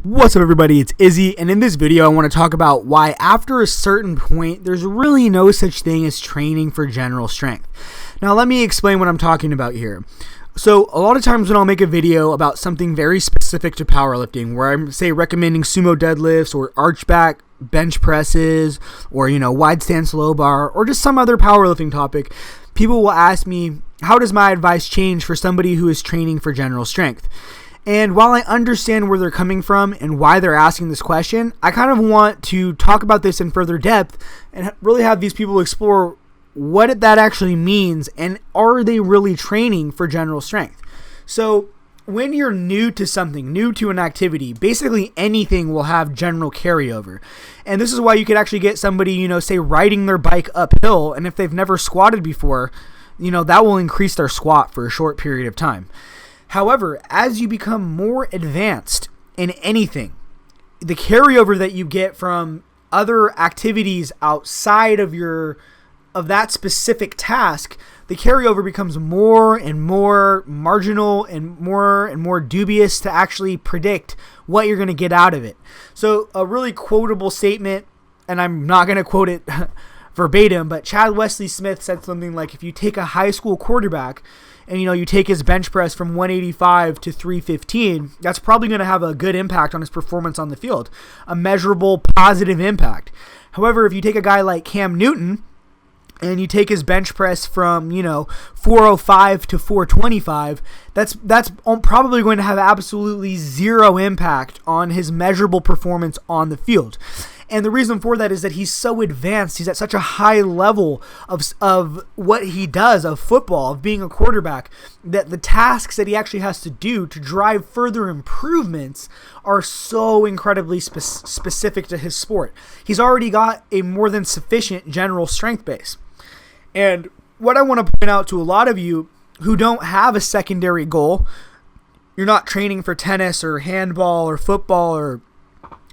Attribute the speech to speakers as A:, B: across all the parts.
A: What's up everybody, it's Izzy, and in this video I want to talk about why after a certain point there's really no such thing as training for general strength. Now let me explain what I'm talking about here. So a lot of times when I'll make a video about something very specific to powerlifting, where I'm say recommending sumo deadlifts or arch back bench presses or wide stance low bar or just some other powerlifting topic, people will ask me, how does my advice change for somebody who is training for general strength? And while I understand where they're coming from and why they're asking this question, I kind of want to talk about this in further depth and really have these people explore what that actually means and are they really training for general strength. So when you're new to something, new to an activity, basically anything will have general carryover. And this is why you could actually get somebody, say riding their bike uphill, and if they've never squatted before, that will increase their squat for a short period of time. However, as you become more advanced in anything, the carryover that you get from other activities outside of that specific task, the carryover becomes more and more marginal and more dubious to actually predict what you're going to get out of it. So a really quotable statement, and I'm not going to quote it verbatim, but Chad Wesley Smith said something like, if you take a high school quarterback and you take his bench press from 185 to 315, that's probably going to have a good impact on his performance on the field, a measurable positive impact. However, if you take a guy like Cam Newton and you take his bench press from 405 to 425, that's probably going to have absolutely zero impact on his measurable performance on the field. And the reason for that is that he's so advanced. He's at such a high level of what he does, of football, of being a quarterback, that the tasks that he actually has to do to drive further improvements are so incredibly specific to his sport. He's already got a more than sufficient general strength base. And what I want to point out to a lot of you who don't have a secondary goal, you're not training for tennis or handball or football or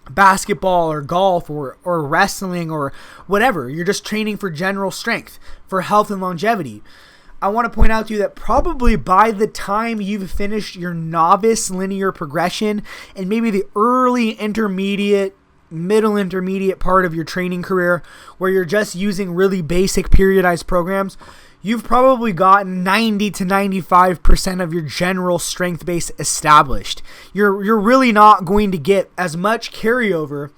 A: basketball or golf or wrestling or whatever. You're just training for general strength, for health and longevity. I want to point out to you that probably by the time you've finished your novice linear progression and maybe the early intermediate, middle intermediate part of your training career where you're just using really basic periodized programs, you've probably gotten 90 to 95% of your general strength base established. You're really not going to get as much carryover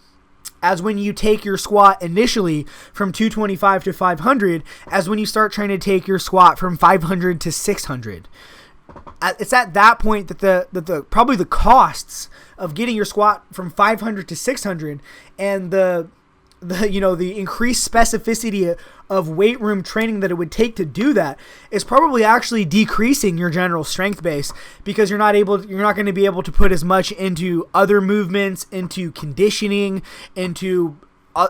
A: as when you take your squat initially from 225 to 500 as when you start trying to take your squat from 500 to 600. It's at that point that the probably the costs of getting your squat from 500 to 600 and the increased specificity of weight room training that it would take to do that is probably actually decreasing your general strength base, because you're not going to be able to put as much into other movements, into conditioning, into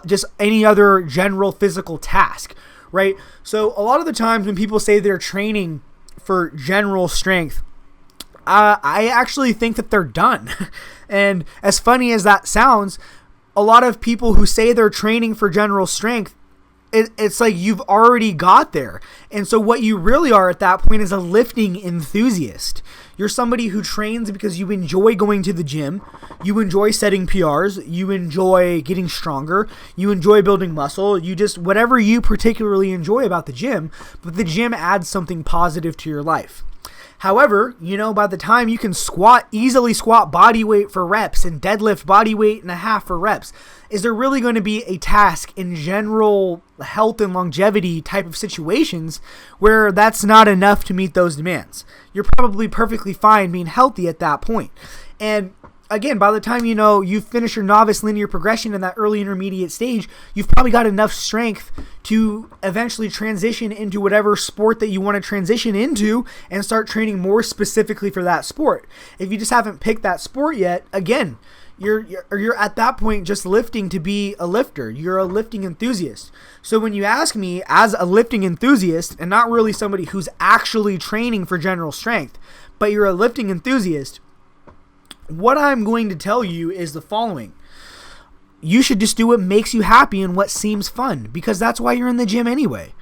A: just any other general physical task, right? So a lot of the times when people say they're training for general strength, I actually think that they're done. And as funny as that sounds, a lot of people who say they're training for general strength, it's like you've already got there. And so what you really are at that point is a lifting enthusiast. You're somebody who trains because you enjoy going to the gym, you enjoy setting PRs, you enjoy getting stronger, you enjoy building muscle, whatever you particularly enjoy about the gym, but the gym adds something positive to your life. However, by the time you can easily squat body weight for reps and deadlift body weight and a half for reps, is there really going to be a task in general health and longevity type of situations where that's not enough to meet those demands? You're probably perfectly fine being healthy at that point. And again, by the time you finish your novice linear progression in that early intermediate stage, you've probably got enough strength to eventually transition into whatever sport that you want to transition into and start training more specifically for that sport. If you just haven't picked that sport yet, again, you're at that point just lifting to be a lifter. You're a lifting enthusiast. So when you ask me as a lifting enthusiast, and not really somebody who's actually training for general strength, but you're a lifting enthusiast, what I'm going to tell you is the following. You should just do what makes you happy and what seems fun, because that's why you're in the gym anyway.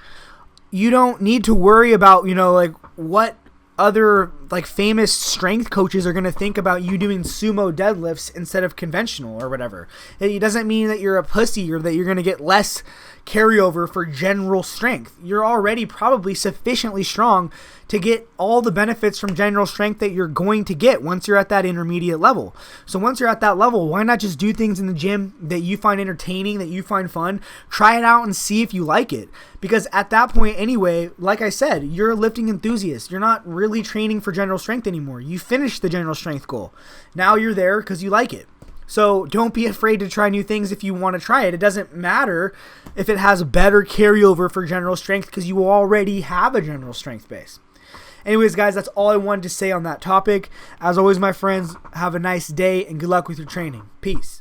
A: You don't need to worry about, what other like famous strength coaches are going to think about you doing sumo deadlifts instead of conventional or whatever. It doesn't mean that you're a pussy or that you're going to get less carryover for general strength. You're already probably sufficiently strong to get all the benefits from general strength that you're going to get once you're at that intermediate level. So once you're at that level, why not just do things in the gym that you find entertaining, that you find fun, try it out and see if you like it. Because at that point anyway, like I said, you're a lifting enthusiast. You're not really training for general strength anymore. You finished the general strength goal. Now you're there because you like it. So don't be afraid to try new things if you want to try it. It doesn't matter if it has better carryover for general strength because you already have a general strength base. Anyways, guys, that's all I wanted to say on that topic. As always, my friends, have a nice day and good luck with your training. Peace.